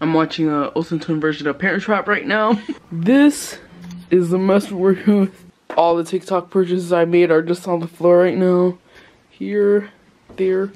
I'm watching a Olsen version of Parent Trap right now. This is the mess we're working with. All the TikTok purchases I made are just on the floor right now. Here, there,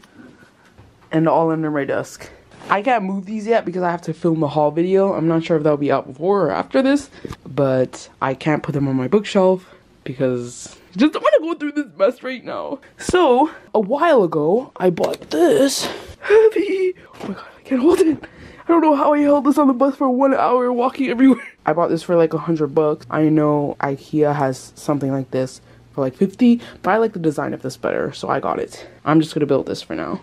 and all under my desk. I can't move these yet because I have to film the haul video. I'm not sure if that'll be out before or after this, but I can't put them on my bookshelf because I just don't want to go through this mess right now. So, a while ago, I bought this heavy, oh my god, I can't hold it. I don't know how I held this on the bus for 1 hour walking everywhere. I bought this for like $100. I know IKEA has something like this for like 50, but I like the design of this better, so I got it. I'm just gonna build this for now.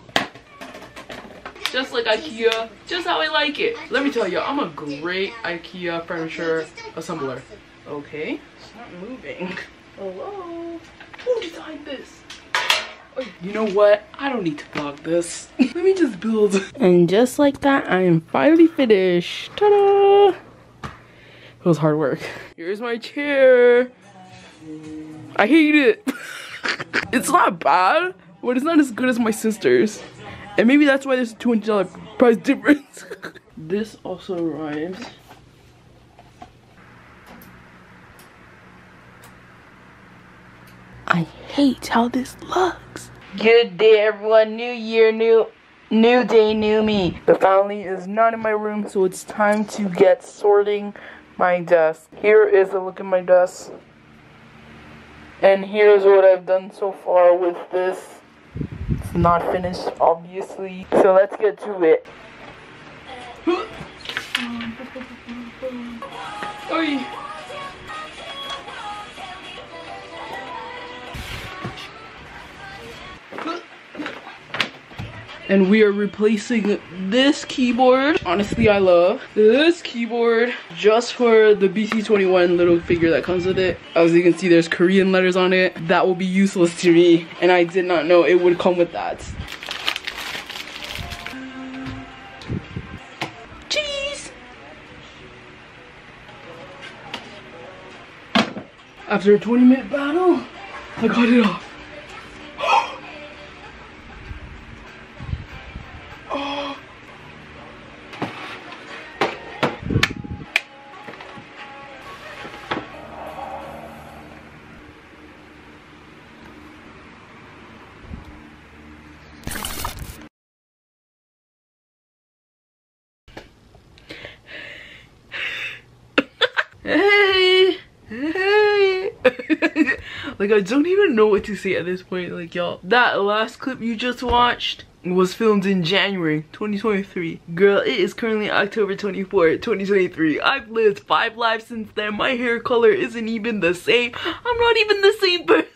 Just like IKEA, just how I like it. Let me tell you, I'm a great IKEA furniture assembler. Okay, it's not moving. Hello? Who designed this? Oh, you know what? I don't need to vlog this. Let me just build. And just like that, I am finally finished. Ta-da! It was hard work. Here's my chair. I hate it. It's not bad, but it's not as good as my sister's. And maybe that's why there's a $200 price difference. This also rhymes. I hate how this looks. Good day, everyone. New year, new day, new me. The family is not in my room, so it's time to get sorting my desk. Here is a look at my desk. And here's what I've done so far with this. It's not finished, obviously. So let's get to it. Oy. And we are replacing this keyboard. Honestly, I love this keyboard just for the BC21 little figure that comes with it. As you can see, there's Korean letters on it. That will be useless to me, and I did not know it would come with that. Cheese! After a 20-minute battle, I got it off. Hey! Like, I don't even know what to say at this point. Like, y'all, that last clip you just watched was filmed in January 2023. Girl, it is currently October 24th, 2023. I've lived 5 lives since then. My hair color isn't even the same. I'm not even the same person.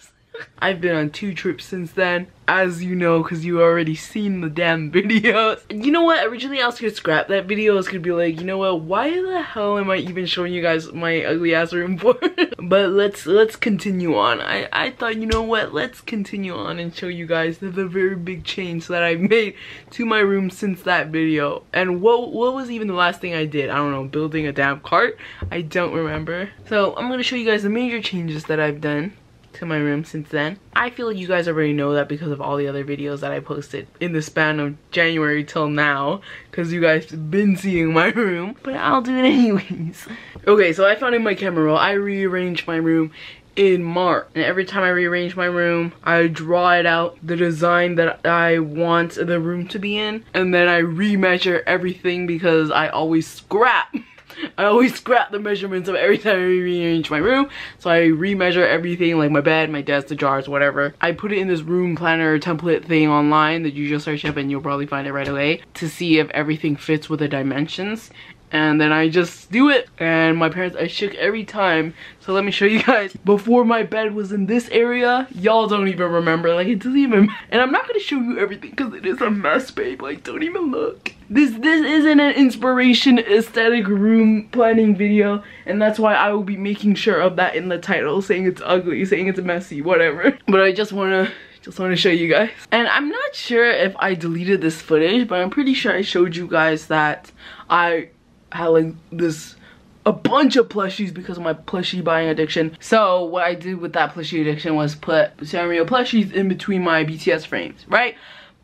I've been on 2 trips since then, as you know, because you already seen the damn videos. You know what? Originally I was gonna scrap that video. I was gonna be like, you know what? Why the hell am I even showing you guys my ugly ass room for? But let's continue on. I thought, you know what? Let's continue on and show you guys the very big change that I made to my room since that video. And what was even the last thing I did? I don't know. Building a damn cart? I don't remember. So I'm gonna show you guys the major changes that I've done to my room since then. I feel like you guys already know that because of all the other videos that I posted in the span of January till now, because you guys have been seeing my room, but I'll do it anyways. Okay, so I found in my camera roll, I rearranged my room in March, and every time I rearrange my room, I draw it out, the design that I want the room to be in, and then I remeasure everything because I always scrap the measurements of every time I rearrange my room. So I remeasure everything, like my bed, my desk, the jars, whatever. I put it in this room planner template thing online that you just search up and you'll probably find it right away to see if everything fits with the dimensions. And then I just do it, and my parents, I shook every time. So let me show you guys. Before, my bed was in this area. Y'all don't even remember, like, it doesn't even, and I'm not gonna show you everything because it is a mess, babe. Like, don't even look. This isn't an inspiration aesthetic room planning video, and that's why I will be making sure of that in the title, saying it's ugly, saying it's messy, whatever. But I just want to show you guys. And I'm not sure if I deleted this footage, but I'm pretty sure I showed you guys that I had like a bunch of plushies because of my plushie buying addiction. So what I did with that plushie addiction was put Sanrio plushies in between my BTS frames, right?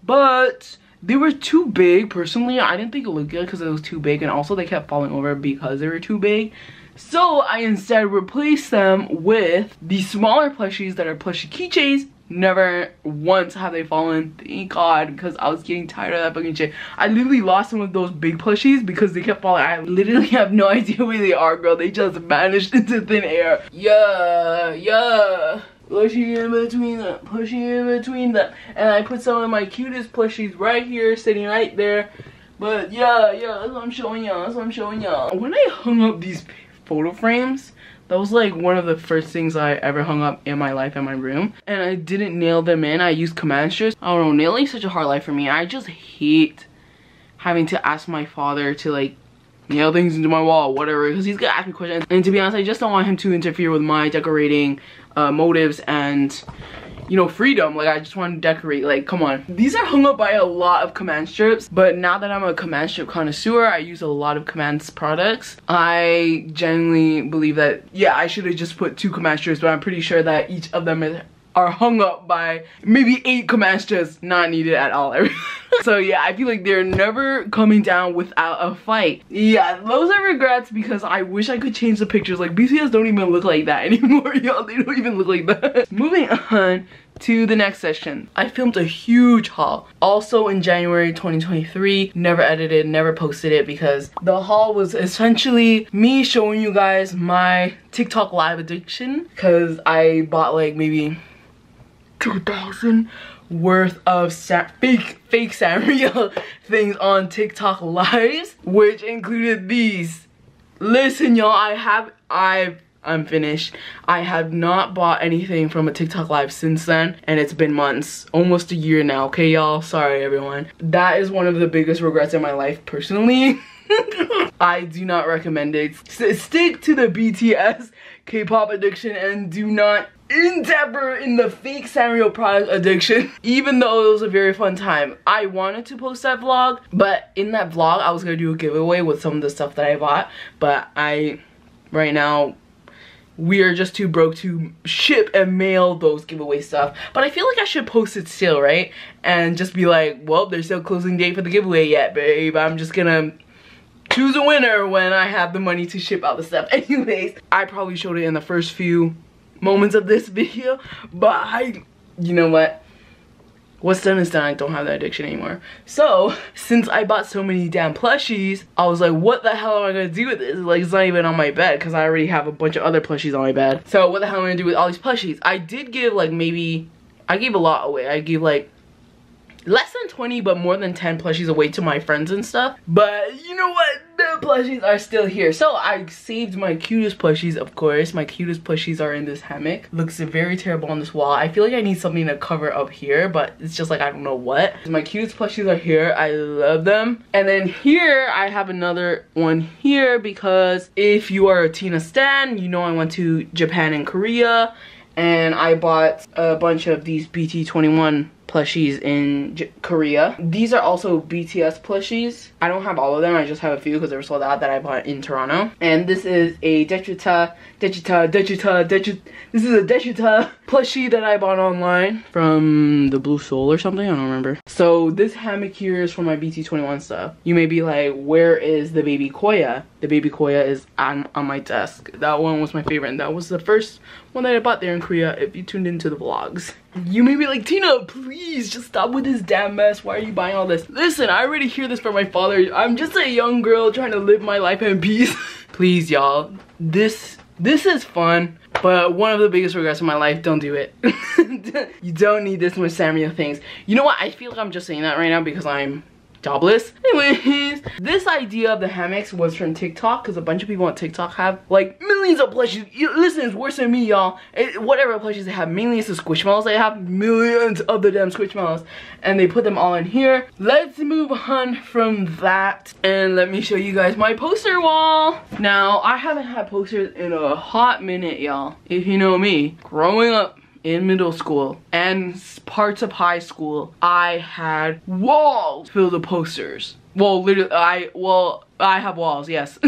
But They were too big. Personally, I didn't think it looked good because it was too big, and also they kept falling over because they were too big. So I instead replaced them with the smaller plushies that are plushie keychains. Never once have they fallen, thank God, because I was getting tired of that fucking shit. I literally lost some of those big plushies because they kept falling. I literally have no idea where they are, girl. They just vanished into thin air. Yeah. Plushie in between them, plushie in between them. And I put some of my cutest plushies right here, sitting right there. But yeah, that's what I'm showing y'all. When I hung up these photo frames, that was like one of the first things I ever hung up in my life in my room, and I didn't nail them in. I used command strips. I don't know, nailing is such a hard life for me. I just hate having to ask my father to like nail things into my wall, whatever, because he's gonna ask me questions, and to be honest, I just don't want him to interfere with my decorating motives and, you know, freedom. Like, I just want to decorate. Like, come on. These are hung up by a lot of command strips, but now that I'm a command strip connoisseur, I use a lot of Commands products. I genuinely believe that, yeah, I should have just put 2 command strips, but I'm pretty sure that each of them are hung up by maybe 8 command strips, not needed at all. So yeah, I feel like they're never coming down without a fight. Yeah, those are regrets because I wish I could change the pictures. Like, BTS don't even look like that anymore, y'all. They don't even look like that. Moving on to the next session. I filmed a huge haul, also in January 2023. Never edited, never posted it because the haul was essentially me showing you guys my TikTok live addiction, because I bought like maybe 2,000 worth of fake Sanrio things on TikTok lives, which included these. Listen, y'all, I'm finished. I have not bought anything from a TikTok live since then, and it's been months, almost a year now, okay, y'all? Sorry, everyone. That is one of the biggest regrets in my life, personally. I do not recommend it. Stick to the BTS K-pop addiction and do not endeavor in the fake Sanrio product addiction. Even though it was a very fun time, I wanted to post that vlog, but in that vlog I was gonna do a giveaway with some of the stuff that I bought, but right now we are just too broke to ship and mail those giveaway stuff. But I feel like I should post it still, right? And just be like, well, there's still closing date for the giveaway yet, babe. I'm just gonna choose a winner when I have the money to ship out the stuff. Anyways, I probably showed it in the first few moments of this video, but you know what? What's done is done. I don't have that addiction anymore. So, since I bought so many damn plushies, I was like, what the hell am I gonna do with this? Like, it's not even on my bed because I already have a bunch of other plushies on my bed. So, what the hell am I gonna do with all these plushies? I did give like I gave a lot away. I gave like less than 20 but more than 10 plushies away to my friends and stuff. But you know what? The plushies are still here. So I saved my cutest plushies, of course. My cutest plushies are in this hammock. Looks very terrible on this wall. I feel like I need something to cover up here, but it's just like I don't know what. My cutest plushies are here. I love them. And then here I have another one here because if you are a Tina stan, you know I went to Japan and Korea, and I bought a bunch of these BT21 plushies in Korea. These are also BTS plushies. I don't have all of them, I just have a few because they were sold out that I bought in Toronto. And this is a this is a Daechwita plushie that I bought online from the Blue Soul or something, I don't remember. So this hammock here is for my BT21 stuff. You may be like, where is the baby Koya? The baby Koya is on my desk. That one was my favorite, and that was the first one that I bought there in Korea if you tuned into the vlogs. You may be like, Tina, please just stop with this damn mess. Why are you buying all this? Listen, I already hear this from my father. I'm just a young girl trying to live my life in peace. Please, y'all. This is fun, but one of the biggest regrets of my life, don't do it. You don't need this much Sanrio things. You know what? I feel like I'm just saying that right now because I'm jobless. Anyways, this idea of the hammocks was from TikTok because a bunch of people on TikTok have like millions of plushies. Listen, it's worse than me, y'all. Whatever plushies they have, mainly it's the Squishmallows. They have millions of the damn Squishmallows, and they put them all in here. Let's move on from that, and let me show you guys my poster wall. Now, I haven't had posters in a hot minute, y'all. If you know me, growing up in middle school and parts of high school, I had walls filled with posters. Well, literally, I have walls, yes.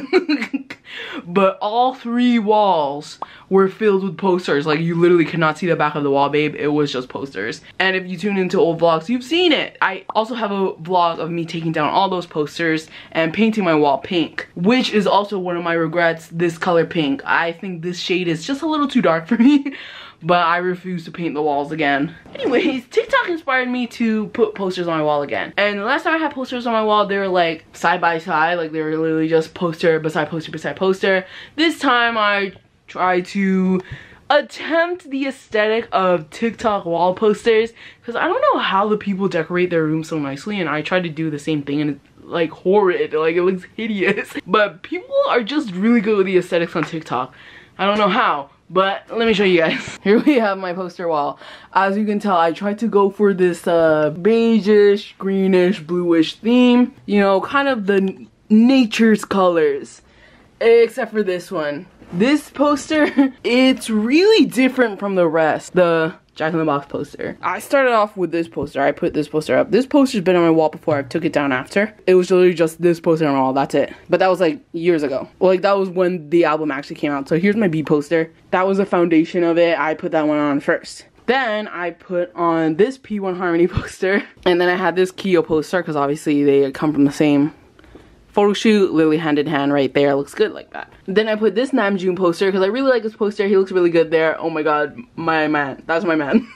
But all 3 walls were filled with posters. Like, you literally could not see the back of the wall, babe. It was just posters. And if you tune into old vlogs, you've seen it. I also have a vlog of me taking down all those posters and painting my wall pink, which is also one of my regrets, this color pink. I think this shade is just a little too dark for me. But I refuse to paint the walls again. Anyways, TikTok inspired me to put posters on my wall again. And the last time I had posters on my wall, they were like side by side. Like, they were literally just poster beside poster beside poster. This time I tried to attempt the aesthetic of TikTok wall posters, because I don't know how the people decorate their room so nicely, and I tried to do the same thing and it's like horrid. Like, it looks hideous. But people are just really good with the aesthetics on TikTok. I don't know how. But let me show you guys. Here we have my poster wall. As you can tell, I tried to go for this beigeish, greenish, bluish theme. You know, kind of the nature's colors. Except for this one. This poster, it's really different from the rest. The Jack in the Box poster. I started off with this poster. I put this poster up. This poster's been on my wall before. I took it down after. It was literally just this poster on my wall. That's it. But that was like years ago. Well, like, that was when the album actually came out. So here's my B poster. That was a foundation of it. I put that one on first. Then I put on this P1 Harmony poster. And then I had this Keo poster, because obviously they come from the same photo shoot, literally hand in hand right there. Looks good like that. Then I put this Namjoon poster because I really like this poster. He looks really good there. Oh my god, my man. That's my man.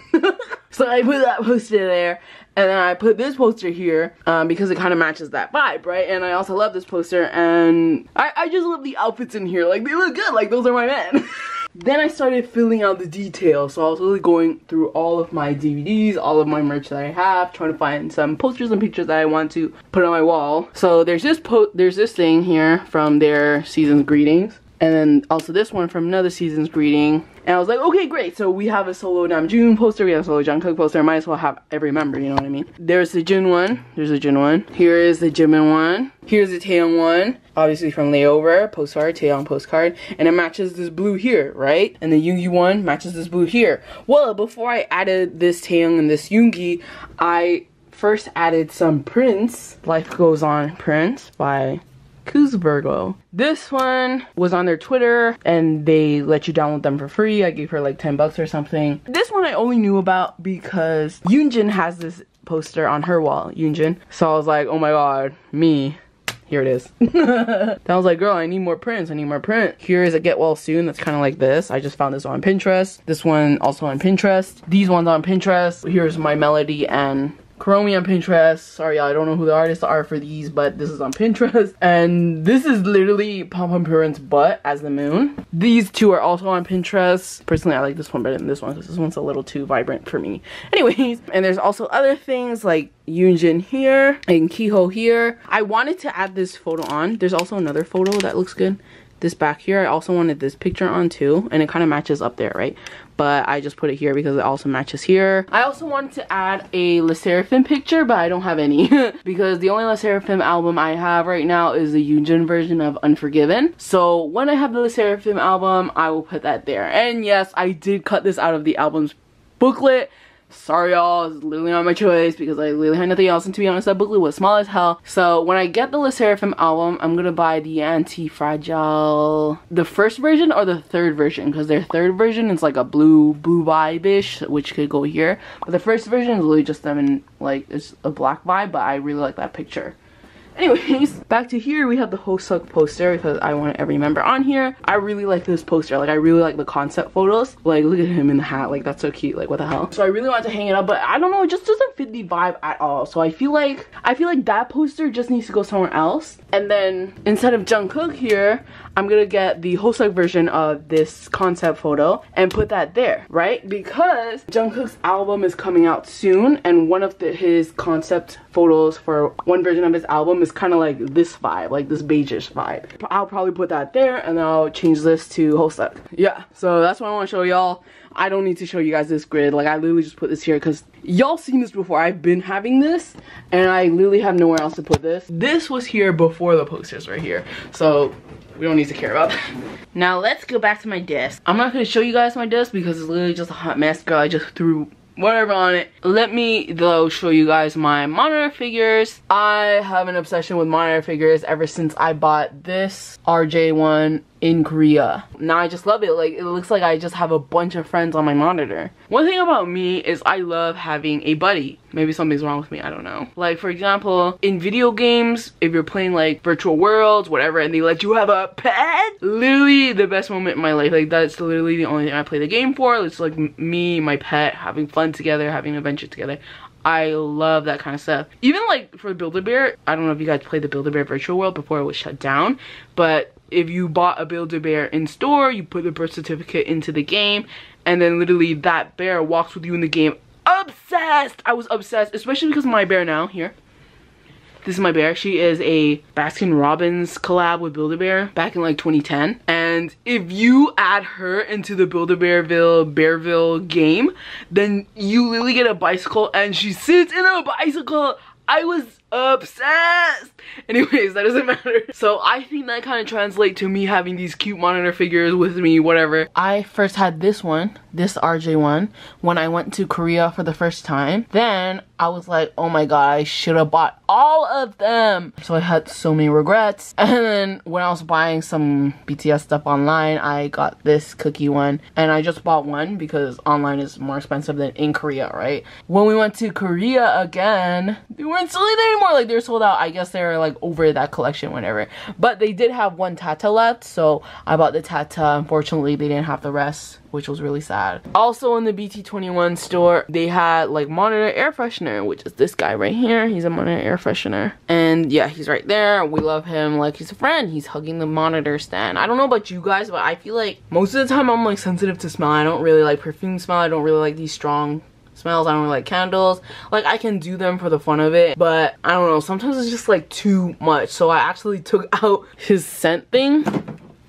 So I put that poster there. And then I put this poster here because it kind of matches that vibe, right? And I also love this poster, and I just love the outfits in here. Like, they look good. Like, those are my men. Then I started filling out the details. So I was really going through all of my DVDs, all of my merch that I have, trying to find some posters and pictures that I want to put on my wall. So there's this thing here from their season's greetings. And then also this one from another season's greeting. And I was like, okay, great. So we have a solo Namjoon poster, we have a solo Jungkook poster. I might as well have every member, you know what I mean? There's the Jin one. There's the Jin one. Here is the Jimin one. Here's the Taeyong one. Obviously from Layover, postcard, Taeyong postcard. And it matches this blue here, right? And the Yoongi one matches this blue here. Well, before I added this Taeyong and this Yoongi, I first added some prints. Life Goes On prints by Kuzbergo. This one was on their Twitter and they let you download them for free. I gave her like 10 bucks or something. This one I only knew about because Yoonjin has this poster on her wall, Yoonjin. So I was like, oh my god, me. Here it is. Then I was like, girl, I need more prints. I need more print. Here is a Get Well Soon. That's kind of like this. I just found this on Pinterest. This one also on Pinterest. These ones on Pinterest. Here's My Melody and Kuromi on Pinterest. Sorry, I don't know who the artists are for these, but this is on Pinterest. And this is literally Pom Pom Purin's butt as the moon. These two are also on Pinterest. Personally, I like this one better than this one because this one's a little too vibrant for me. Anyways, and there's also other things like Yoonjin here and Kiho here. I wanted to add this photo on. There's also another photo that looks good. This back here, I also wanted this picture on too, and it kind of matches up there, right? But I just put it here because it also matches here. I also wanted to add a LE SSERAFIM picture, but I don't have any because the only LE SSERAFIM album I have right now is the Yoonjin version of Unforgiven. So when I have the LE SSERAFIM album, I will put that there. And yes, I did cut this out of the album's booklet. Sorry y'all, it's literally not my choice because I literally had nothing else, and to be honest, that booklet was small as hell. So when I get the LE SSERAFIM album, I'm gonna buy the Anti-Fragile, the first version or the third version, because their third version is like a blue vibe-ish, which could go here. But the first version is literally just them in like, it's a black vibe, but I really like that picture. Anyways, back to here, we have the Hoseok poster because I want every member on here. I really like this poster. Like, I really like the concept photos. Like, look at him in the hat. Like, that's so cute. Like, what the hell? So I really want to hang it up, but I don't know. It just doesn't fit the vibe at all. So I feel like that poster just needs to go somewhere else. And then instead of Jungkook here, I'm gonna get the Hoseok version of this concept photo and put that there, right? Because Jungkook's album is coming out soon, and one of his concept photos for one version of his album is kind of like this vibe, like this beigeish vibe. I'll probably put that there, and then I'll change this to Hoseok. Yeah, so that's what I want to show y'all. I don't need to show you guys this grid. Like, I literally just put this here because y'all seen this before. I've been having this, and I literally have nowhere else to put this. This was here before the posters right here, so we don't need to care about that. Now let's go back to my desk. I'm not going to show you guys my desk because it's literally just a hot mess. Girl, I just threw whatever on it. Let me though show you guys my monitor figures. I have an obsession with monitor figures ever since I bought this RJ one in Korea. Now I just love it. Like, it looks like I just have a bunch of friends on my monitor. One thing about me is I love having a buddy. Maybe something's wrong with me, I don't know. Like, for example, in video games, if you're playing like virtual worlds, whatever, and they let you have a pet, literally the best moment in my life. Like, that's literally the only thing I play the game for. It's like me, my pet, having fun together, having an adventure together. I love that kind of stuff. Even like for Build-A-Bear, I don't know if you guys played the Build-A-Bear virtual world before it was shut down, but if you bought a Build-A-Bear in store, you put the birth certificate into the game, and then literally that bear walks with you in the game. Obsessed! I was obsessed, especially because my bear now, here. This is my bear. She is a Baskin Robbins collab with Build-A-Bear back in like 2010. And if you add her into the Build-A-Bearville game, then you literally get a bicycle and she sits in a bicycle. I was obsessed. Anyways, that doesn't matter. So I think that kind of translates to me having these cute monitor figures with me, whatever. I first had this one, this RJ one, when I went to Korea for the first time. Then I was like, oh my god, I should have bought all of them. So I had so many regrets. And then when I was buying some BTS stuff online, I got this cookie one. And I just bought one because online is more expensive than in Korea, right? When we went to Korea again, they weren't selling there anymore. Like, they're sold out. I guess they're like over that collection, whatever. But they did have one Tata left, so I bought the Tata. Unfortunately, they didn't have the rest, which was really sad. Also in the BT21 store, they had like monitor air freshener, which is this guy right here. He's a monitor air freshener. And yeah, he's right there. We love him like he's a friend. He's hugging the monitor stand. I don't know about you guys, but I feel like most of the time I'm like sensitive to smell. I don't really like perfume smell. I don't really like these strong smells. I don't really like candles. Like, I can do them for the fun of it, but I don't know, sometimes it's just like too much. So I actually took out his scent thing,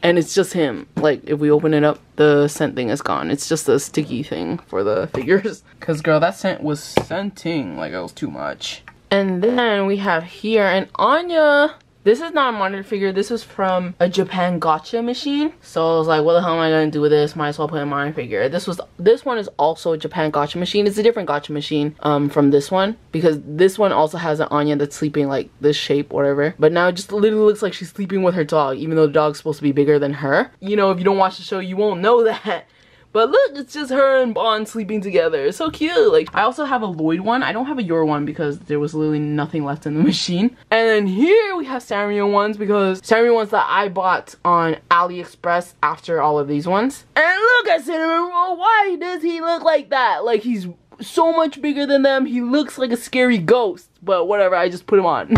and it's just him. Like, if we open it up, the scent thing is gone. It's just a sticky thing for the figures. Cause girl, that scent was scenting like it was too much. And then we have here an Anya. This is not a monitor figure. This was from a Japan Gotcha machine. So I was like, what the hell am I gonna do with this? Might as well put a monitor figure. This one is also a Japan Gotcha machine. It's a different Gotcha machine from this one, because this one also has an Anya that's sleeping like this shape, whatever. But now it just literally looks like she's sleeping with her dog, even though the dog's supposed to be bigger than her. You know, if you don't watch the show, you won't know that. But look, it's just her and Bond sleeping together. It's so cute. Like, I also have a Lloyd one. I don't have a Yor one because there was literally nothing left in the machine. And then here we have Sanrio ones, because Sanrio ones that I bought on AliExpress after all of these ones. And look at Cinnamon Roll. Why does he look like that? Like, he's so much bigger than them. He looks like a scary ghost. But whatever, I just put him on.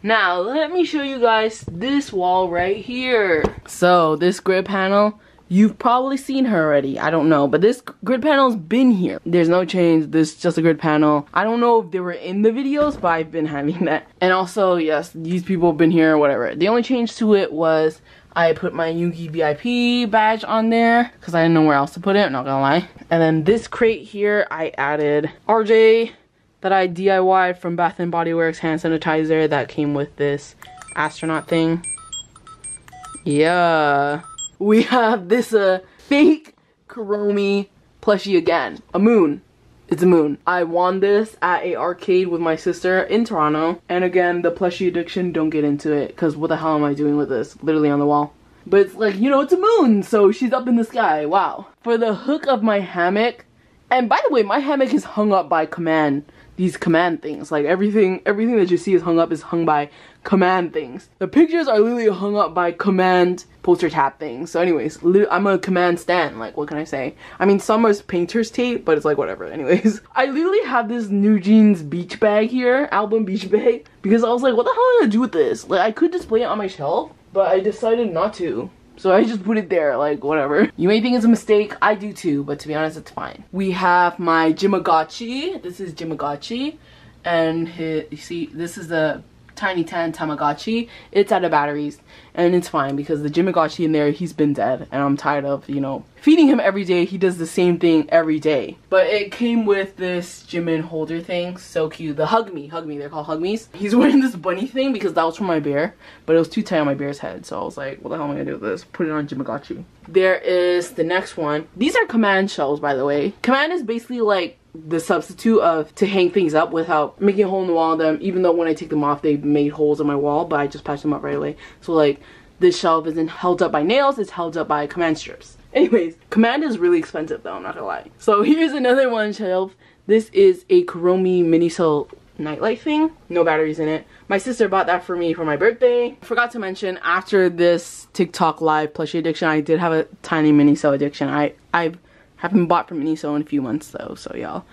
Now, let me show you guys this wall right here. So, this grid panel, you've probably seen her already, I don't know, but this grid panel's been here. There's no change, this is just a grid panel. I don't know if they were in the videos, but I've been having that. And also, yes, these people have been here, whatever. The only change to it was I put my Yugi VIP badge on there, because I didn't know where else to put it, I'm not gonna lie. And then this crate here, I added RJ that I DIY'd from Bath & Body Works hand sanitizer that came with this astronaut thing. Yeah. We have this fake Kuromi plushie again. A moon. It's a moon. I won this at a arcade with my sister in Toronto. And again, the plushie addiction, don't get into it. Because what the hell am I doing with this? Literally on the wall. But it's like, you know, it's a moon. So she's up in the sky. Wow. For the hook of my hammock. And by the way, my hammock is hung up by command. These command things. Like everything that you see is hung by command things. The pictures are literally hung up by command poster tab things. So anyways, I'm a command stan. Like, what can I say? I mean, some is painter's tape, but it's like whatever. Anyways, I literally have this New Jeans beach bag here, album beach bag, because I was like, what the hell am I gonna do with this? Like, I could display it on my shelf, but I decided not to. So I just put it there, like, whatever. You may think it's a mistake, I do too, but to be honest, it's fine. We have my Jimagotchi. This is Jimagotchi. And you see, this is the Tiny Tan Tamagotchi. It's out of batteries, and it's fine because the Jimagotchi in there, he's been dead, and I'm tired of, you know, feeding him every day. He does the same thing every day. But it came with this Jimin holder thing, so cute. The Hug Me, they're called Hug Me's. He's wearing this bunny thing because that was from my bear, but it was too tight on my bear's head, so I was like, what the hell am I gonna do with this? Put it on Jimagotchi. There is the next one. These are command shells, by the way. Command is basically like the substitute of to hang things up without making a hole in the wall of them, even though when I take them off they made holes in my wall, but I just patched them up right away. So like this shelf isn't held up by nails, it's held up by command strips. Anyways, command is really expensive though, I'm not gonna lie. So here's another one shelf. This is a Kuromi Miniso nightlight thing, no batteries in it. My sister bought that for me for my birthday. Forgot to mention, after this TikTok live plushie addiction, I did have a tiny Miniso addiction. I haven't bought from Miniso in a few months though, so y'all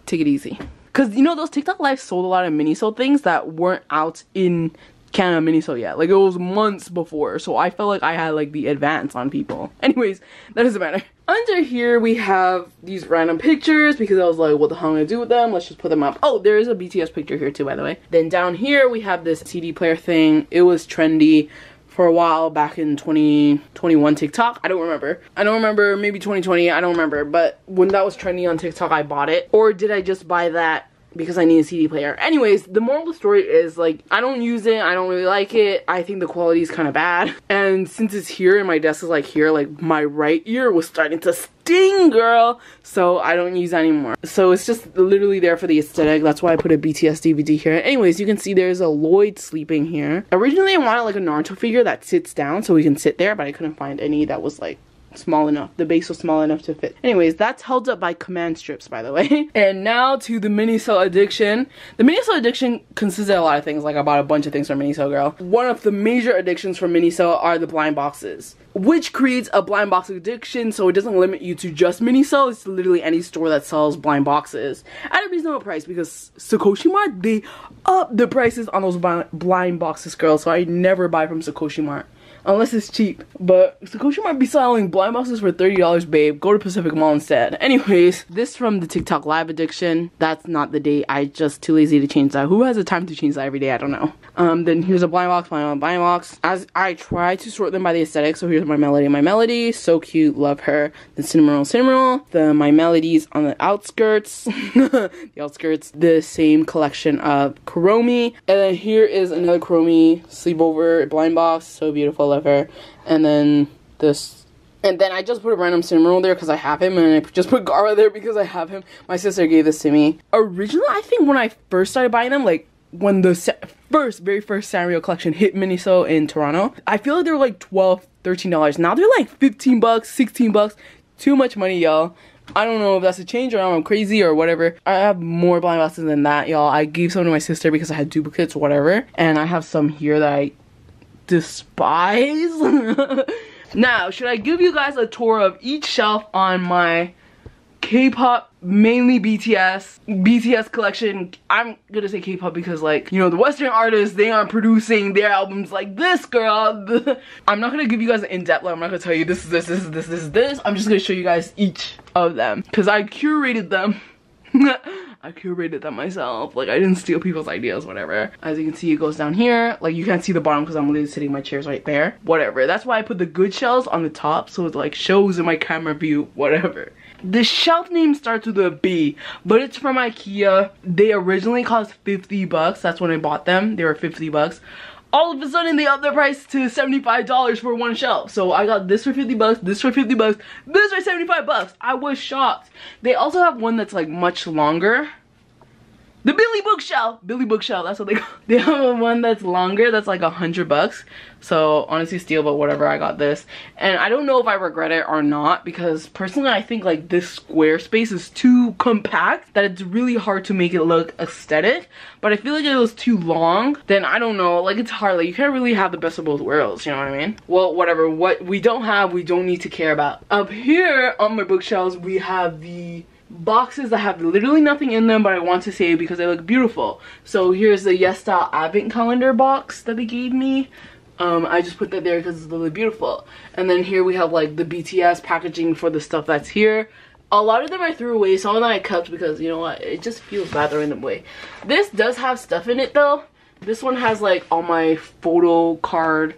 take it easy. Cause you know those TikTok lives sold a lot of Miniso things that weren't out in Canada Miniso yet. Like it was months before, so I felt like I had like the advance on people. Anyways, that doesn't matter. Under here we have these random pictures because I was like, what the hell am I gonna do with them? Let's just put them up. Oh, there is a BTS picture here too, by the way. Then down here we have this CD player thing. It was trendy for a while back in 2021 TikTok. I don't remember, maybe 2020, I don't remember. But when that was trendy on TikTok, I bought it. Or did I just buy that because I need a CD player? Anyways, the moral of the story is like, I don't use it, I don't really like it, I think the quality is kind of bad. And since it's here and my desk is like here, like my right ear was starting to sting, girl. So I don't use that anymore. So it's just literally there for the aesthetic. That's why I put a BTS DVD here. Anyways, you can see there's a Lloyd sleeping here. Originally I wanted like a Naruto figure that sits down so we can sit there, but I couldn't find any that was like small enough. The base was small enough to fit. Anyways, that's held up by command strips, by the way. And now to the Miniso addiction. The Miniso addiction consists of a lot of things. Like I bought a bunch of things from Miniso, girl. One of the major addictions from Miniso are the blind boxes, which creates a blind box addiction, so it doesn't limit you to just Miniso. It's literally any store that sells blind boxes at a reasonable price, because Sakoshi Mart, they up the prices on those blind boxes, girl. So I never buy from Sakoshi Mart unless it's cheap. But Sakoshi might be selling blind boxes for $30, babe. Go to Pacific Mall instead. Anyways, this from the TikTok live addiction. That's not the date. I just too lazy to change that. Who has the time to change that every day? I don't know. Then here's a blind box. As I try to sort them by the aesthetic. So here's My Melody. So cute. Love her. The Cinnamoroll. The My Melodies on the outskirts. The outskirts. The same collection of Kuromi. And then here is another Kuromi sleepover blind box. So beautiful. Love her. And then this, and then I just put a random Cinnamoroll there because I have him, and I just put Gara there because I have him. My sister gave this to me. Originally, I think when I first started buying them, like when the very first Sanrio collection hit Miniso in Toronto, I feel like they were like $12, $13. Now they're like 15 bucks, 16 bucks. Too much money, y'all. I don't know if that's a change or I'm crazy or whatever. I have more blind boxes than that, y'all. I gave some to my sister because I had duplicates or whatever, and I have some here that I despise. Now, should I give you guys a tour of each shelf on my K-pop, mainly BTS collection? I'm gonna say K-pop because, like, you know, the Western artists, they aren't producing their albums like this, girl. I'm not gonna give you guys an in-depth, like, I'm not gonna tell you this is this. I'm just gonna show you guys each of them because I curated them. I curated them myself. Like, I didn't steal people's ideas, whatever. As you can see, it goes down here. Like, you can't see the bottom because I'm literally sitting, my chair's right there. Whatever. That's why I put the good shelves on the top, so it like shows in my camera view, whatever. The shelf name starts with a B, but it's from IKEA. They originally cost 50 bucks. That's when I bought them. They were 50 bucks. All of a sudden, they upped their price to $75 for one shelf. So I got this for 50 bucks, this for 50 bucks, this for 75 bucks. I was shocked. They also have one that's like much longer. The Billy Bookshelf, that's what they call it. They have one that's longer, that's like 100 bucks. So honestly steal, but whatever, I got this. And I don't know if I regret it or not, because personally I think like this square space is too compact that it's really hard to make it look aesthetic. But I feel like if it was too long, then I don't know, like it's hard, like you can't really have the best of both worlds, you know what I mean? Well, whatever, what we don't have, we don't need to care about. Up here on my bookshelves, we have the boxes that have literally nothing in them, but I want to save because they look beautiful. So here's the Yes Style Advent Calendar box that they gave me. I just put that there because it's really beautiful. And then here we have like the BTS packaging for the stuff that's here. A lot of them I threw away, some of them I kept because, you know what, it just feels bad throwing them away. This does have stuff in it though. This one has like all my photo card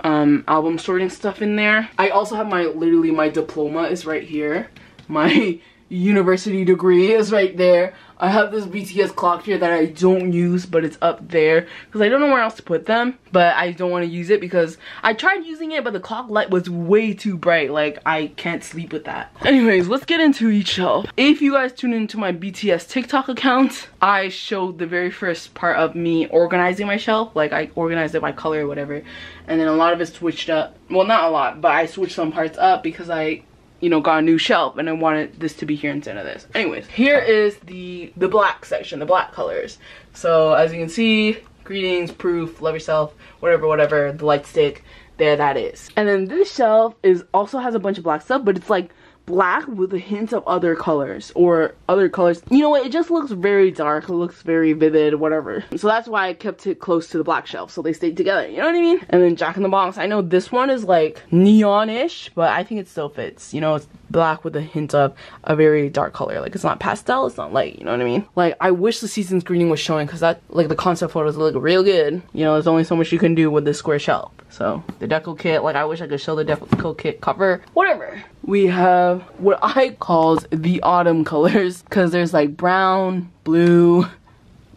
album sorting stuff in there. I also have my, literally my diploma is right here. My university degree is right there. I have this BTS clock here that I don't use, but it's up there because I don't know where else to put them, but I don't want to use it because I tried using it, but the clock light was way too bright. Like, I can't sleep with that. Anyways, let's get into each shelf. If you guys tune into my BTS TikTok account, I showed the very first part of me organizing my shelf. Like, I organized it by color or whatever, and then a lot of it switched up. Well, not a lot, but I switched some parts up because I, you know, got a new shelf and I wanted this to be here instead of this. Anyways, here is the black section, the black colors. So as you can see, greetings, proof, love yourself, whatever, the light stick, there that is. And then this shelf also has a bunch of black stuff, but it's like black with a hint of other colors or other colors. You know what, it just looks very dark, it looks very vivid, whatever. So that's why I kept it close to the black shelf so they stayed together, you know what I mean? And then Jack in the Box, I know this one is like neon-ish, but I think it still fits. You know, it's black with a hint of a very dark color. Like, it's not pastel, it's not light, you know what I mean? Like, I wish the season's greeting was showing because that, like, the concept photos look real good. You know, there's only so much you can do with this square shelf. So the deco kit, like, I wish I could show the deco kit cover, whatever. We have what I call the autumn colors because there's like brown, blue.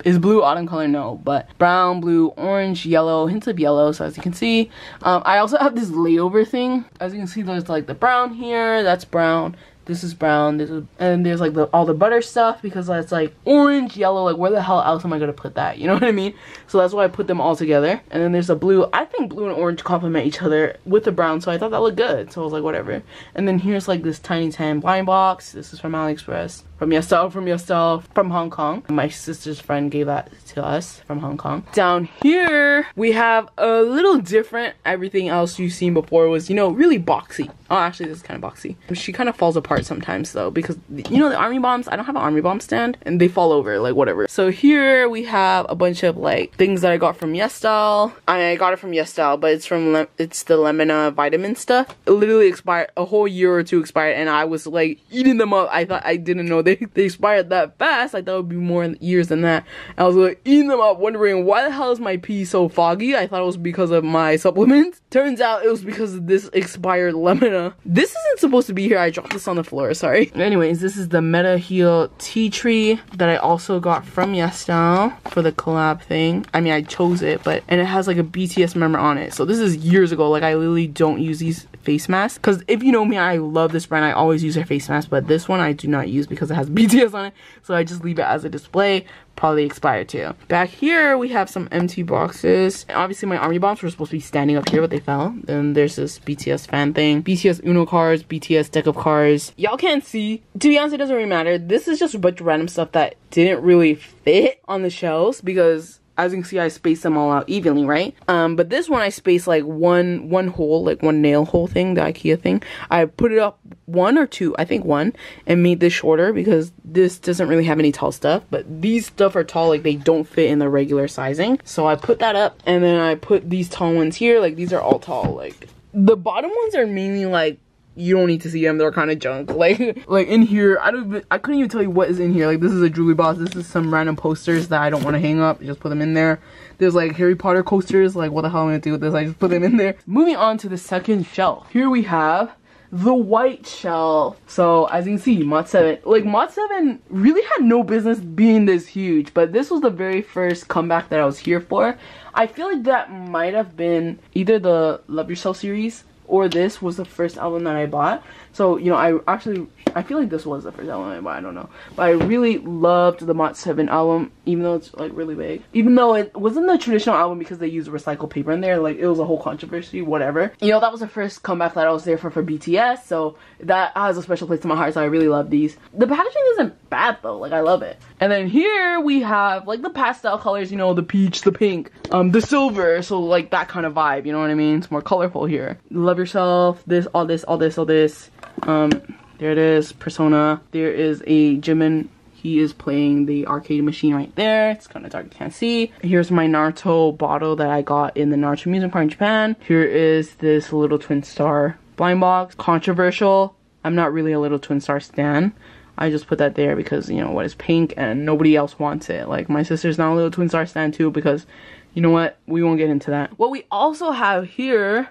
Is blue autumn color? No, but brown, blue, orange, yellow, hints of yellow. So as you can see, I also have this layover thing. As you can see, there's like the brown here, that's brown. This is brown, this is, and there's like all the butter stuff because that's like orange, yellow, like where the hell else am I gonna put that? You know what I mean? So that's why I put them all together. And then there's a blue. I think blue and orange complement each other with the brown, so I thought that looked good. So I was like, whatever. And then here's like this tiny tan blind box. This is from AliExpress. From Yestel, from Hong Kong. My sister's friend gave that to us from Hong Kong. Down here, we have a little different. Everything else you've seen before was, you know, really boxy. Oh, actually, this is kind of boxy. She kind of falls apart sometimes, though, because, you know, the army bombs, I don't have an army bomb stand, and they fall over, like, whatever. So here we have a bunch of, like, things that I got from Yestel. I got it from Yestel, but it's from, it's the Lemona vitamin stuff. It literally expired, a whole year or two expired, and I was, like, eating them up. I thought, I didn't know they expired that fast. I thought it would be more years than that. I was, like, eating them up, wondering, why the hell is my pee so foggy? I thought it was because of my supplements. Turns out it was because of this expired Lemona. This isn't supposed to be here. I dropped this on the floor, sorry. Anyways, this is the Meta Heal Tea Tree that I also got from Yestel for the collab thing. I mean, I chose it, but, and it has like a BTS member on it. So this is years ago. Like, I literally don't use these face masks. Because if you know me, I love this brand. I always use their face mask, but this one I do not use because it has BTS on it. So I just leave it as a display. Probably expired too. Back here we have some empty boxes. And obviously my army bombs were supposed to be standing up here, but they fell. Then there's this BTS fan thing, BTS Uno cards, BTS deck of cards. Y'all can't see. To be honest, it doesn't really matter. This is just a bunch of random stuff that didn't really fit on the shelves because, as you can see, I spaced them all out evenly, right? But this one I spaced like one hole, like one nail hole thing, the IKEA thing. I put it up one or two, I think one, and made this shorter because this doesn't really have any tall stuff. But these stuff are tall, like they don't fit in the regular sizing. So I put that up, and then I put these tall ones here. Like these are all tall. Like the bottom ones are mainly like, you don't need to see them, they're kind of junk. Like in here, I couldn't even tell you what is in here. Like this is a Julie Boss, this is some random posters that I don't want to hang up, just put them in there. There's like Harry Potter coasters, like what the hell am I gonna do with this? I just put them in there. Moving on to the second shelf. Here we have the white shelf. So as you can see, Mod 7, like Mod 7 really had no business being this huge, but this was the very first comeback that I was here for. I feel like that might have been either the Love Yourself series or this was the first album that I bought. So, you know, I feel like this was the first album I bought, I don't know. But I really loved the Mod 7 album, even though it's like really big. Even though it wasn't the traditional album because they used recycled paper in there, like it was a whole controversy, whatever. You know, that was the first comeback that I was there for BTS, so that has a special place in my heart, so I really love these. The packaging isn't bad though, like I love it. And then here we have like the pastel colors, you know, the peach, the pink, the silver, so like that kind of vibe, you know what I mean? It's more colorful here. Love Yourself, this, all this, all this, all this. There it is, Persona. There is a Jimin. He is playing the arcade machine right there. It's kind of dark, you can't see. Here's my Naruto bottle that I got in the Naruto Amusement Park in Japan. Here is this little Twin Star blind box. Controversial. I'm not really a little Twin Star stan. I just put that there because, you know, what is pink and nobody else wants it. Like, my sister's not a little Twin Star stan too because, you know what? We won't get into that. What we also have here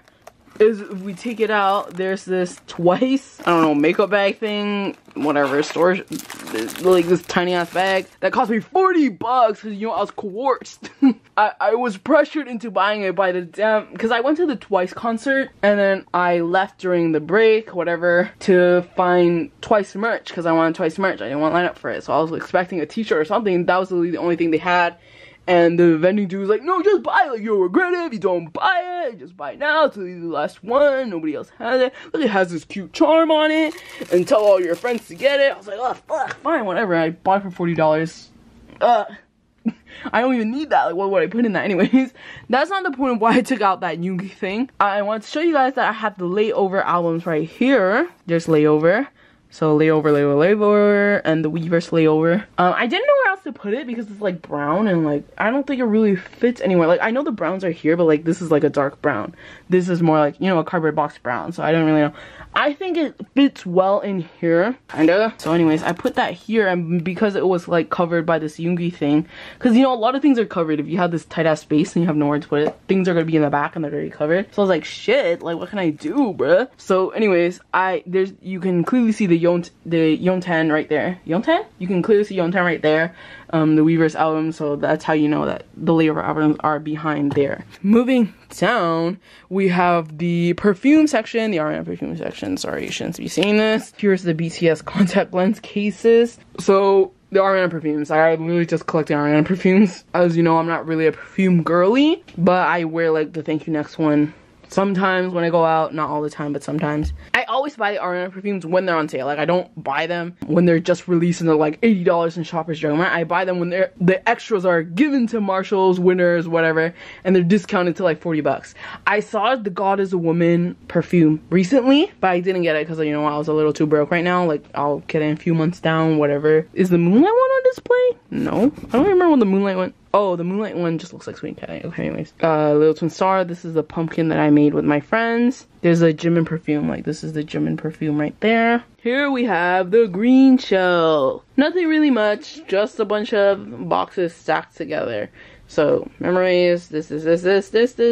is if we take it out, there's this Twice, I don't know, makeup bag thing, whatever, storage, like this tiny ass bag that cost me 40 bucks because, you know, I was coerced. I was pressured into buying it by the damn, because I went to the Twice concert and then I left during the break, whatever, to find Twice merch because I wanted Twice merch. I didn't want to line up for it, so I was expecting a t-shirt or something. That was literally the only thing they had. And the vending dude was like, no, just buy it. Like, you'll regret it if you don't buy it. Just buy it now till you're the last one. Nobody else has it. Look, it has this cute charm on it. And tell all your friends to get it. I was like, oh, fuck, fine, whatever. I bought it for $40. I don't even need that. Like, what would I put in that anyways? That's not the point of why I took out that Yoongi thing. I want to show you guys that I have the Layover albums right here. There's Layover. So Layover, and the Weverse Layover. I didn't know where else to put it because it's like brown and like I don't think it really fits anywhere. Like I know the browns are here, but like this is like a dark brown. This is more like, you know, a cardboard box brown. So I don't really know. I think it fits well in here, kinda. So anyways, I put that here, and because it was like covered by this Yoongi thing, because you know a lot of things are covered. If you have this tight ass space and you have nowhere to put it, things are gonna be in the back and they're already covered. So I was like, shit, like what can I do, bruh? So anyways, you can clearly see the Yeontan right there. Yeontan? You can clearly see Yeontan right there. The Weverse album, so that's how you know that the Layover albums are behind there. Moving down, we have the perfume section, the Ariana perfume section. Sorry, you shouldn't be seeing this. Here's the BTS contact lens cases. So the Ariana perfumes, I literally just collect the Ariana perfumes. As you know, I'm not really a perfume girly, but I wear like the Thank You Next one sometimes when I go out, not all the time, but sometimes. I always buy the Ariana perfumes when they're on sale. Like I don't buy them when they're just released and they're like $80 in Shoppers Drug Mart. I buy them when the extras are given to Marshalls, Winners, whatever, and they're discounted to like 40 bucks. I saw the God Is a Woman perfume recently, but I didn't get it because, you know, I was a little too broke right now. Like I'll get it in a few months down, whatever. Is the Moonlight one on display? No, I don't remember when the Moonlight one. Oh, the Moonlight one just looks like Sweet Cat. Okay, anyways. Little Twin Star. This is the pumpkin that I made with my friends. There's a Jimin perfume. Like, this is the Jimin perfume right there. Here we have the green shell. Nothing really much. Just a bunch of boxes stacked together. So, memories. This,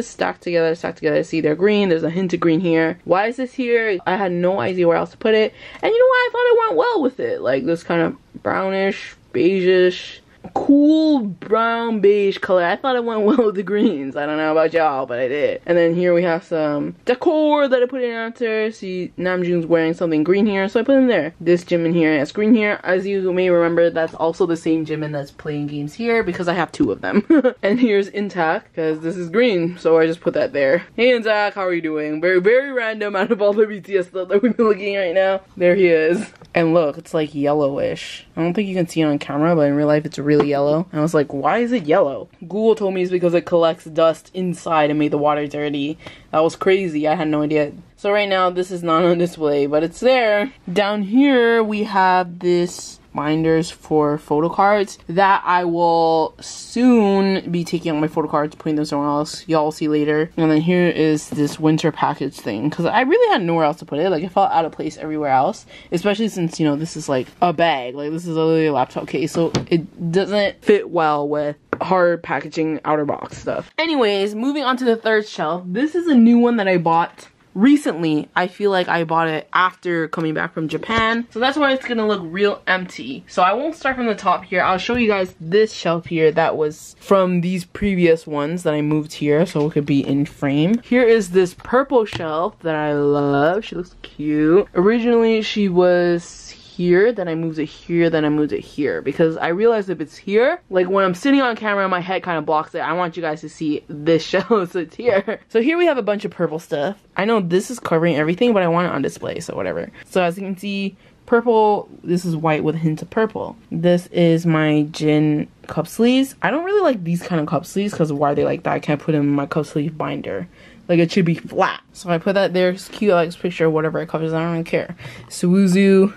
stacked together. See, they're green. There's a hint of green here. Why is this here? I had no idea where else to put it. And you know what? I thought it went well with it. Like, this kind of brownish, beige-ish, cool brown beige color. I thought it went well with the greens. I don't know about y'all, but I did. And then here we have some decor that I put in after. See, Namjoon's wearing something green here, so I put him there. This Jimin here has green here. As you may remember, that's also the same Jimin that's playing games here because I have two of them. And here's Intact because this is green, so I just put that there. Hey Intact, how are you doing? Very, very random out of all the BTS stuff that we've been looking at right now. There he is. And look, it's like yellowish. I don't think you can see it on camera, but in real life it's really yellow. And I was like, why is it yellow? Google told me it's because it collects dust inside and made the water dirty. That was crazy. I had no idea. So right now this is not on display, but it's there. Down here we have this binders for photo cards that I will soon be taking out my photo cards, putting them somewhere else. Y'all see later. And then here is this winter package thing because I really had nowhere else to put it. Like it felt out of place everywhere else, especially since, you know, this is like a bag. Like this is literally a laptop case, so it doesn't fit well with hard packaging outer box stuff. Anyways, moving on to the third shelf. This is a new one that I bought recently. I feel like I bought it after coming back from Japan, so that's why it's gonna look real empty. So I won't start from the top here. I'll show you guys this shelf here that was from these previous ones that I moved here so it could be in frame. Here is this purple shelf that I love. She looks cute. Originally she was here, then I moved it here, then I moved it here because I realized if it's here, like when I'm sitting on camera my head kind of blocks it. I want you guys to see this shelf, so it's here. So here we have a bunch of purple stuff. I know this is covering everything, but I want it on display, so whatever. So as you can see, purple, this is white with a hint of purple. This is my Jin cup sleeves. I don't really like these kind of cup sleeves because why are they like that? I can't put them in my cup sleeve binder. Like it should be flat. So I put that there. It's cute. I like this picture, whatever it covers. I don't really care. Suwuzu.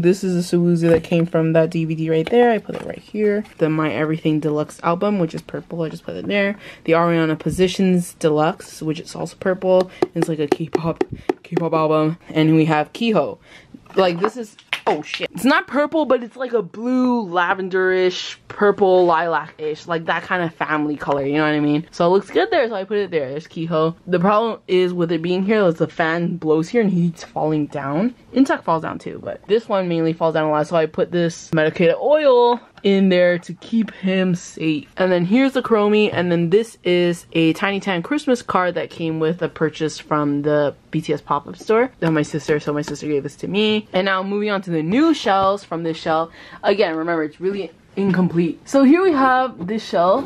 This is a Suwuzu that came from that DVD right there. I put it right here. The My Everything Deluxe album, which is purple. I just put it there. The Ariana Positions Deluxe, which is also purple. It's like a K-pop album. And we have Kiho. Like this is Oh shit. It's not purple, but it's like a blue, lavenderish, purple, lilac-ish. Like that kind of family color, you know what I mean? So it looks good there, so I put it there. There's Kehoe. The problem is with it being here, is the fan blows here and he's falling down. Intact falls down too, but this one mainly falls down a lot. So I put this medicated oil in there to keep him safe. And then here's the Chromie, and then this is a Tiny Tan Christmas card that came with a purchase from the BTS pop-up store that my sister gave this to me. And now moving on to the new shells from this shell. Again, remember, it's really incomplete. So here we have this shell.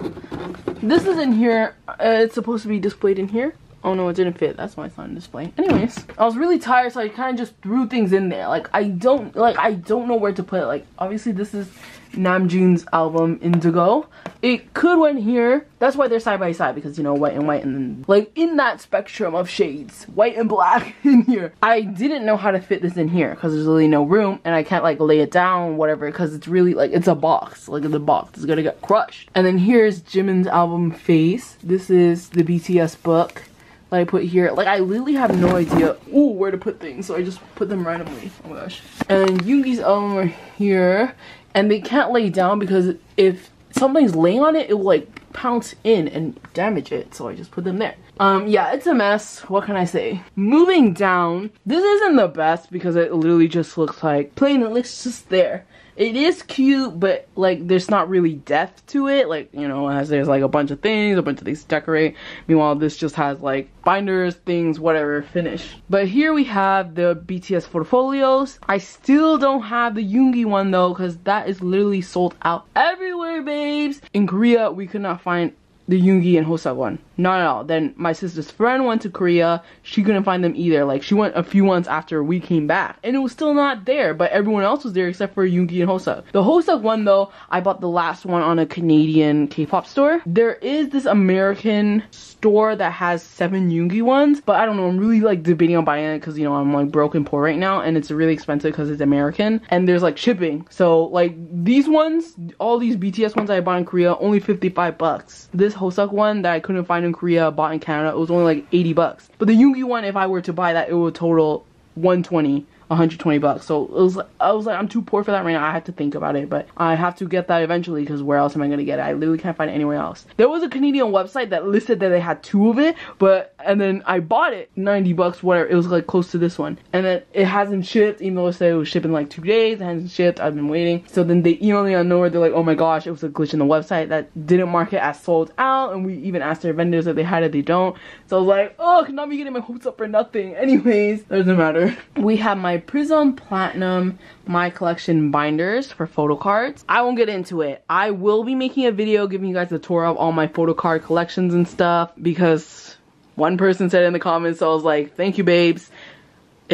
This is in here. It's supposed to be displayed in here. Oh no, it didn't fit. That's why it's not on display. Anyways, I was really tired, so I kind of just threw things in there. Like I don't know where to put it. Like obviously this is Namjoon's album Indigo. It could went here. That's why they're side by side, because you know, white and white, and then like in that spectrum of shades, white and black in here. I didn't know how to fit this in here because there's really no room, and I can't like lay it down, whatever, because it's really like, it's a box. Like the box is gonna get crushed. And then here's Jimin's album Face. This is the BTS book that I put here. Like I literally have no idea where to put things, so I just put them randomly. Oh my gosh. And Yoongi's album are here, and they can't lay down because if something's laying on it, it will like pounce in and damage it, so I just put them there. Yeah, it's a mess. What can I say? Moving down, this isn't the best because it literally just looks like plain. It looks just there. It is cute, but like there's not really depth to it. Like, you know, as there's like a bunch of things to decorate. Meanwhile, this just has like binders, things, whatever, finish. But here we have the BTS portfolios. I still don't have the Yoongi one though, because that is literally sold out everywhere, babes. In Korea, we could not find the Yoongi and Hoseok one. Not at all. Then my sister's friend went to Korea. She couldn't find them either. Like she went a few months after we came back and it was still not there, but everyone else was there except for Yoongi and Hoseok. The Hoseok one though, I bought the last one on a Canadian K-pop store. There is this American store that has 7 Yoongi ones, but I don't know, I'm really like debating on buying it because, you know, I'm like broke and poor right now and it's really expensive because it's American and there's like shipping. So like these ones, all these BTS ones I bought in Korea, only 55 bucks. This Hoseok one that I couldn't find in Korea, bought in Canada, it was only like 80 bucks. But the Yoongi one, if I were to buy that, it would total 120 bucks. So I was like, I'm too poor for that right now. I had to think about it, but I have to get that eventually because where else am I gonna get it? I literally can't find it anywhere else. There was a Canadian website that listed that they had 2 of it, and then I bought it 90 bucks, whatever. It was like close to this one, and then it hasn't shipped, even though it said it was shipping like 2 days. It hasn't shipped. I've been waiting. So then they emailed me on nowhere. They're like, oh my gosh, it was a glitch in the website that didn't mark it as sold out, and we even asked their vendors if they had it. They don't. So I was like, oh, could not be getting my hopes up for nothing. Anyways, doesn't matter. We have my Prism Platinum My Collection binders for photo cards. I won't get into it. I will be making a video giving you guys a tour of all my photo card collections and stuff because one person said in the comments, so I was like, thank you, babes.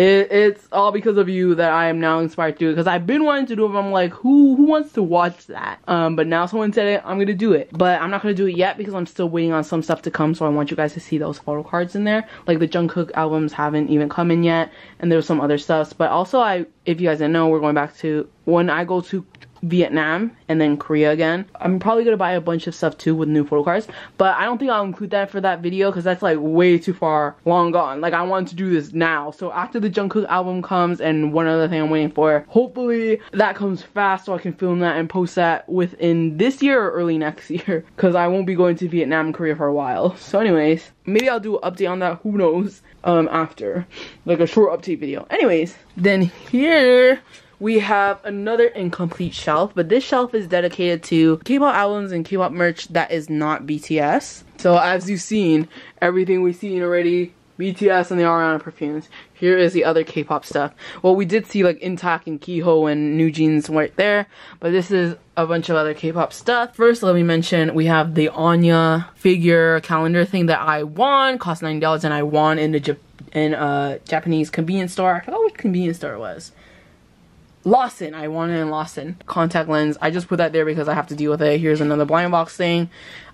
It's all because of you that I am now inspired to do it, because I've been wanting to do it, but I'm like, who wants to watch that? But now someone said it, I'm gonna do it. But I'm not gonna do it yet because I'm still waiting on some stuff to come, so I want you guys to see those photo cards in there. Like the Jungkook albums haven't even come in yet, and there's some other stuff. But also, if you guys didn't know, we're going back to when I go to Vietnam and then Korea again. I'm probably gonna buy a bunch of stuff too with new photo cards, but I don't think I'll include that for that video because that's like way too far long gone. Like I want to do this now, so after the Jungkook album comes, and one other thing I'm waiting for, hopefully that comes fast so I can film that and post that within this year or early next year, because I won't be going to Vietnam and Korea for a while. So anyways, maybe I'll do an update on that, who knows, after like a short update video. Anyways, then here we have another incomplete shelf, but this shelf is dedicated to K-pop albums and K-pop merch that is not BTS. So as you've seen, everything we've seen already, BTS and the Ariana perfumes. Here is the other K-pop stuff. Well, we did see like Intact and Kehoe and New Jeans right there, but this is a bunch of other K-pop stuff. First, let me mention we have the Anya figure calendar thing that I won, cost $90, and I won in the Japanese convenience store. I forgot which convenience store it was. Lawson. I won it in Lawson. Contact lens. I just put that there because I have to deal with it. Here's another blind box thing.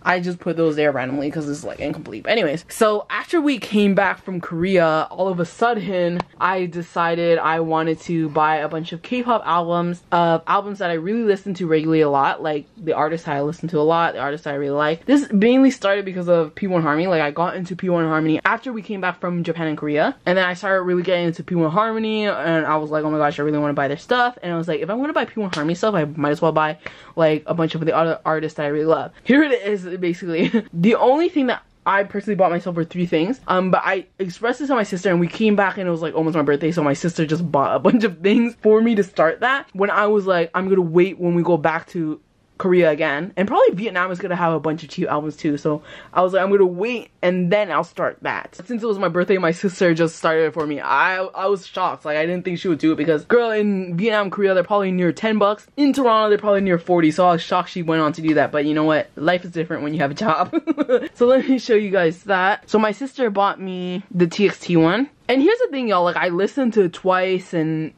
I just put those there randomly because it's like incomplete. But anyways, so after we came back from Korea, all of a sudden I decided I wanted to buy a bunch of K-pop albums that I really listen to regularly a lot, like the artists I listen to a lot, the artists I really like. This mainly started because of P1 Harmony. Like I got into P1 Harmony after we came back from Japan and Korea, and then I started really getting into P1 Harmony, and I was like, oh my gosh, I really want to buy their stuff. And I was like, if I'm going to buy P1 Harmony stuff, I might as well buy like a bunch of the other artists that I really love. Here it is, basically. The only thing that I personally bought myself were 3 things, but I expressed this to my sister, and we came back and it was like almost my birthday, so my sister just bought a bunch of things for me to start that, when I was like, I'm gonna wait when we go back to Korea again, and probably Vietnam is gonna have a bunch of cheap albums too, so I was like, I'm gonna wait and then I'll start that. Since it was my birthday, my sister just started it for me. I was shocked. Like I didn't think she would do it, because girl, in Vietnam, Korea, they're probably near 10 bucks. In Toronto, they're probably near 40, so I was shocked she went on to do that. But you know what, life is different when you have a job. So let me show you guys that. So my sister bought me the TXT one, and here's the thing, y'all, like I listened to Twice and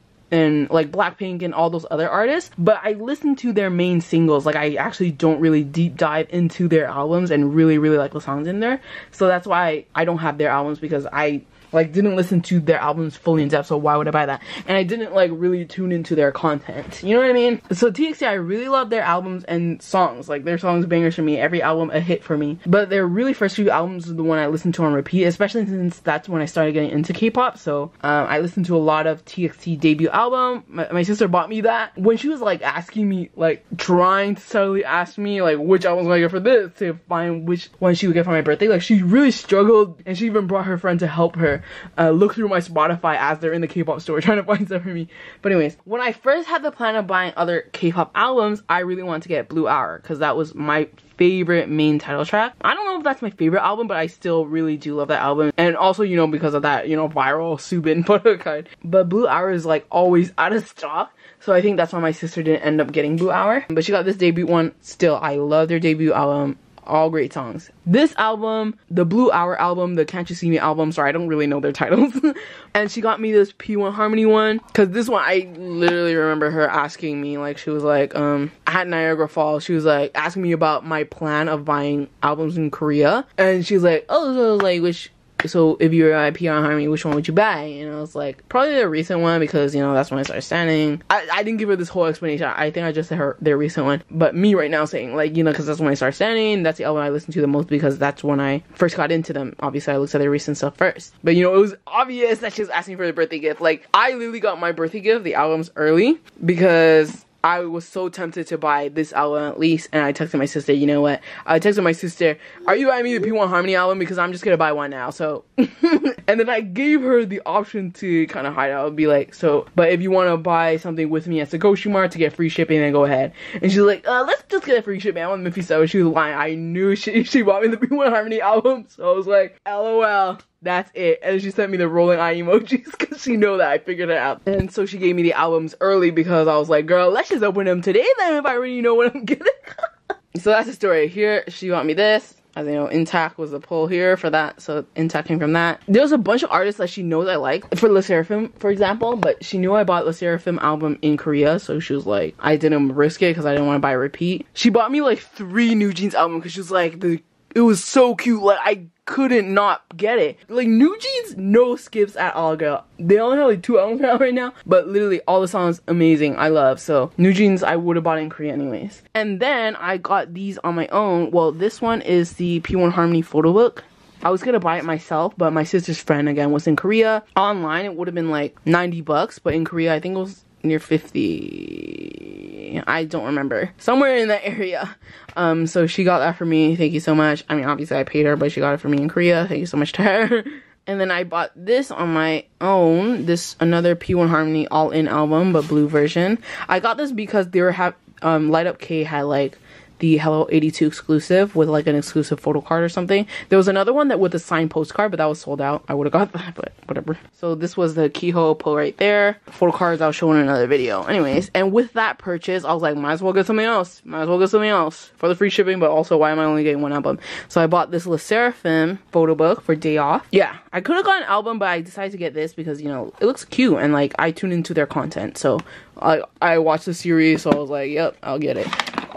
like Blackpink and all those other artists, but I listen to their main singles. Like I actually don't really deep dive into their albums and really like the songs in there, so that's why I don't have their albums, because I like didn't listen to their albums fully in depth, so why would I buy that? And I didn't like really tune into their content, you know what I mean? So TXT, I really love their albums and songs. Like their songs bangers for me, every album a hit for me, but their really first few albums is the one I listened to on repeat, especially since that's when I started getting into K-pop. So I listened to a lot of TXT debut album. My sister bought me that when she was like asking me, like trying to subtly ask me like which albums I get for this, to find which one she would get for my birthday. Like she really struggled, and she even brought her friend to help her look through my Spotify as they're in the K-pop store trying to find stuff for me. But anyways, when I first had the plan of buying other K-pop albums, I really wanted to get Blue Hour, because that was my favorite main title track. I don't know if that's my favorite album, but I still really do love that album. And also, you know, because of that, you know, viral Subin photo card. But Blue Hour is like always out of stock, so I think that's why my sister didn't end up getting Blue Hour. But she got this debut one. Still, I love their debut album. All great songs. This album, the Blue Hour album, the Can't You See Me album, sorry, I don't really know their titles. And she got me this P1 Harmony one, because this one, I literally remember her asking me, like, she was like, at Niagara Falls, she was like, asking me about my plan of buying albums in Korea. And she's like, oh, so like, so if you were at P1 Harmony, which one would you buy? And I was like, probably the recent one, because, you know, that's when I started standing. I didn't give her this whole explanation. I think I just said her their recent one. But me right now saying, like, you know, because that's when I started standing. That's the album I listened to the most, because that's when I first got into them. Obviously, I looked at their recent stuff first. But, you know, it was obvious that she was asking for the birthday gift. Like, I literally got my birthday gift, the albums, early, because I was so tempted to buy this album at least, and I texted my sister, you know what? I texted my sister, are you buying me the P1 Harmony album? Because I'm just gonna buy one now, so. And then I gave her the option to kind of hide out and be like, so, but if you want to buy something with me at Sagoshi Mart to get free shipping, then go ahead. And she's like, let's just get a free shipping. I want Miffy Sour. She was lying. I knew she bought me the P1 Harmony album, so I was like, LOL. That's it. And she sent me the rolling eye emojis, because she know that I figured it out. And so she gave me the albums early, because I was like, girl, let's just open them today then if I already know what I'm getting. So that's the story. Here, she got me this. As you know, Intact was the pull here for that, so Intact came from that. There's a bunch of artists that she knows I like. For LE SSERAFIM, for example, but she knew I bought LE SSERAFIM album in Korea, so she was like, I didn't risk it because I didn't want to buy a repeat. She bought me like 3 New Jeans albums, because she was like, it was so cute, like I couldn't not get it. Like New Jeans, no skips at all, girl. They only have like 2 albums out right now, but literally all the songs amazing, I love. So New Jeans I would have bought in Korea anyways. And then I got these on my own. Well, this one is the P1 Harmony photo book. I was gonna buy it myself, but my sister's friend again was in Korea. Online it would have been like 90 bucks, but in Korea I think it was near 50. I don't remember, somewhere in that area. So she got that for me. Thank you so much. I mean, obviously I paid her, but she got it for me in Korea. Thank you so much to her. And then I bought this on my own, this another P1 Harmony all-in album, but blue version. I got this because they were Light Up K had like the Hello 82 exclusive with like an exclusive photo card or something. There was another one that with a signed postcard, but that was sold out. I would have got that, but whatever. So this was the Kiho pull right there. Photo cards I'll show in another video. Anyways, and with that purchase, I was like, might as well get something else. Might as well get something else for the free shipping, but also why am I only getting one album? So I bought this LE SSERAFIM photo book for Day Off. Yeah, I could have got an album, but I decided to get this because, you know, it looks cute and like I tune into their content. So I watched the series, so I was like, yep, I'll get it.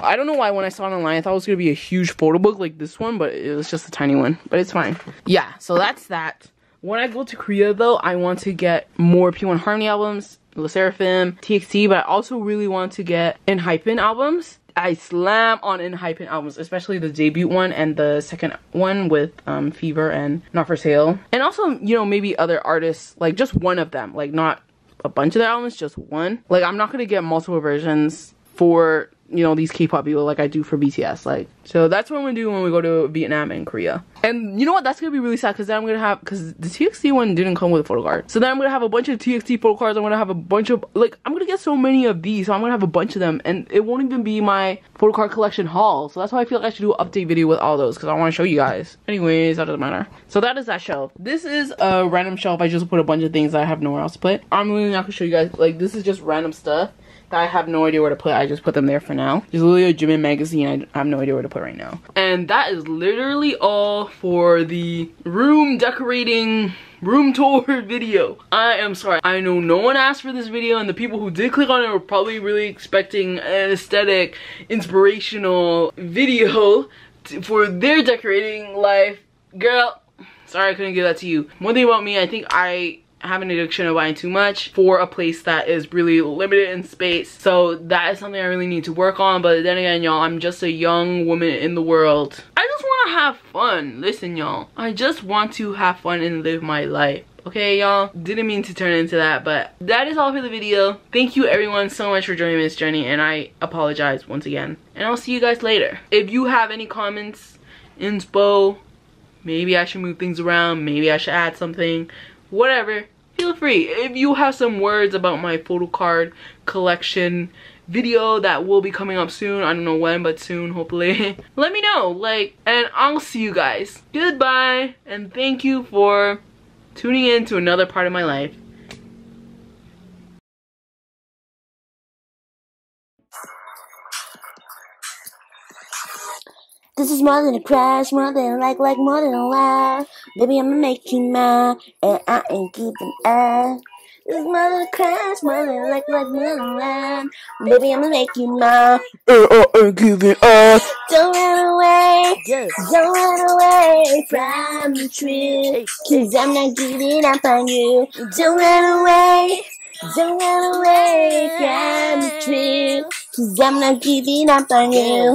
I don't know why when I saw it online, I thought it was gonna be a huge photo book like this one, but it was just a tiny one. But it's fine. Yeah, so that's that. When I go to Korea though, I want to get more P1 Harmony albums, LE SSERAFIM, TXT, but I also really want to get ENHYPEN albums. I slam on ENHYPEN albums, especially the debut one and the second one with Fever and Not For Sale. And also, you know, maybe other artists, like just one of them, like not a bunch of their albums, just one. Like I'm not gonna get multiple versions for, you know, these K-pop people like I do for BTS. Like, so that's what I'm gonna do when we go to Vietnam and Korea. And you know what, that's gonna be really sad because then I'm gonna have, because the TXT one didn't come with a photo card, so then I'm gonna have a bunch of TXT photo cards. I'm gonna have a bunch of, like, I'm gonna get so many of these, so I'm gonna have a bunch of them, and it won't even be my photo card collection haul. So that's why I feel like I should do an update video with all those, because I want to show you guys. Anyways, that doesn't matter. So that is that shelf. This is a random shelf. I just put a bunch of things that I have nowhere else to put. I'm really not gonna show you guys, like, this is just random stuff that I have no idea where to put. I just put them there for now. There's literally a Jimin magazine I have no idea where to put right now. And that is literally all for the room decorating room tour video. I am sorry. I know no one asked for this video, and the people who did click on it were probably really expecting an aesthetic, inspirational video for their decorating life. Girl, sorry I couldn't give that to you. One thing about me, I think I have an addiction of buying too much for a place that is really limited in space, so that is something I really need to work on. But then again, y'all, I'm just a young woman in the world. I just want to have fun. Listen, y'all, I just want to have fun and live my life. Okay, y'all, didn't mean to turn into that, but that is all for the video. Thank you everyone so much for joining this journey, and I apologize once again, and I'll see you guys later. If you have any comments, inspo, maybe I should move things around, maybe I should add something, whatever, feel free. If you have some words about my photo card collection video that will be coming up soon, I don't know when, but soon, hopefully, let me know. Like, and I'll see you guys. Goodbye, and thank you for tuning in to another part of my life. This is more than a crash, more than a like, more than a laugh. Baby, I'ma make you mine, and I ain't giving up. This is more than a crash, more than a like, more than a laugh. Baby, I'ma make you mine, and I ain't giving up. Don't run away, don't run away from the truth, 'cause I'm not giving up on you. Don't run away, don't run away from the truth, 'cause I'm not giving up on you.